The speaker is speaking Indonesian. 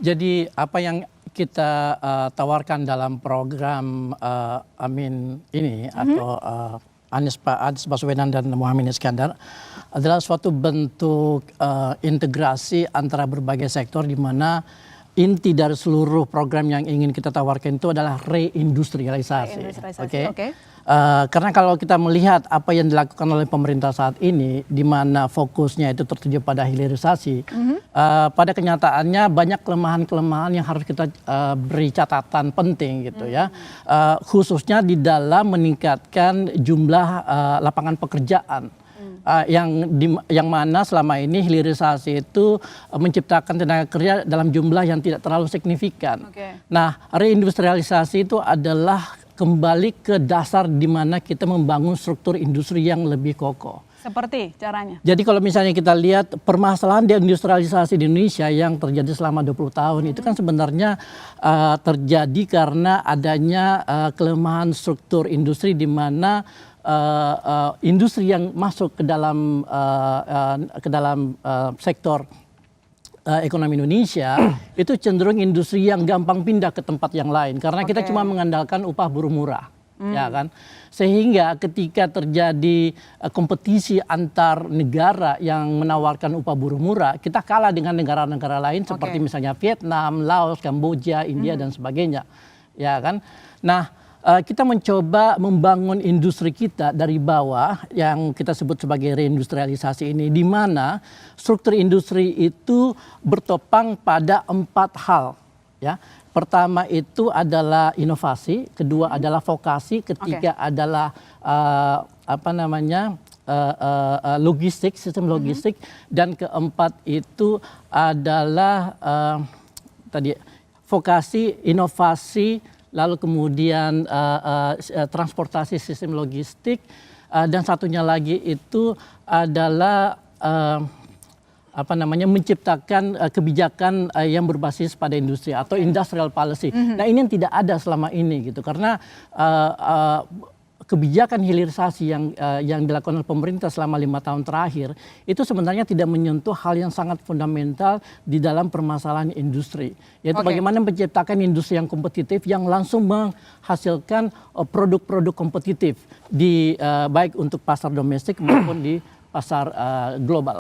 Jadi apa yang kita tawarkan dalam program Amin ini atau Anies Baswedan dan Muhaimin Iskandar adalah suatu bentuk integrasi antara berbagai sektor di mana inti dari seluruh program yang ingin kita tawarkan itu adalah reindustrialisasi. Oke. Karena kalau kita melihat apa yang dilakukan oleh pemerintah saat ini, di mana fokusnya itu tertuju pada hilirisasi, pada kenyataannya banyak kelemahan-kelemahan yang harus kita beri catatan penting gitu ya, khususnya di dalam meningkatkan jumlah lapangan pekerjaan. Yang mana selama ini hilirisasi itu menciptakan tenaga kerja dalam jumlah yang tidak terlalu signifikan. Nah, reindustrialisasi itu adalah kembali ke dasar di mana kita membangun struktur industri yang lebih kokoh. Seperti caranya? Jadi kalau misalnya kita lihat permasalahan deindustrialisasi di Indonesia yang terjadi selama 20 tahun itu kan sebenarnya terjadi karena adanya kelemahan struktur industri di mana industri yang masuk ke dalam sektor ekonomi Indonesia itu cenderung industri yang gampang pindah ke tempat yang lain karena kita cuma mengandalkan upah buruh murah, ya kan? Sehingga ketika terjadi kompetisi antar negara yang menawarkan upah buruh murah, kita kalah dengan negara-negara lain seperti misalnya Vietnam, Laos, Kamboja, India dan sebagainya, ya kan? Nah, kita mencoba membangun industri kita dari bawah yang kita sebut sebagai reindustrialisasi ini, di mana struktur industri itu bertopang pada 4 hal. Ya, pertama itu adalah inovasi, kedua adalah vokasi, ketiga adalah logistik, sistem logistik, dan keempat itu adalah vokasi, inovasi, lalu kemudian transportasi sistem logistik, dan satunya lagi itu adalah menciptakan kebijakan yang berbasis pada industri atau industrial policy. Nah, ini yang tidak ada selama ini gitu karena kebijakan hilirisasi yang dilakukan oleh pemerintah selama 5 tahun terakhir itu sebenarnya tidak menyentuh hal yang sangat fundamental di dalam permasalahan industri, yaitu bagaimana menciptakan industri yang kompetitif yang langsung menghasilkan produk-produk kompetitif di baik untuk pasar domestik maupun di pasar global.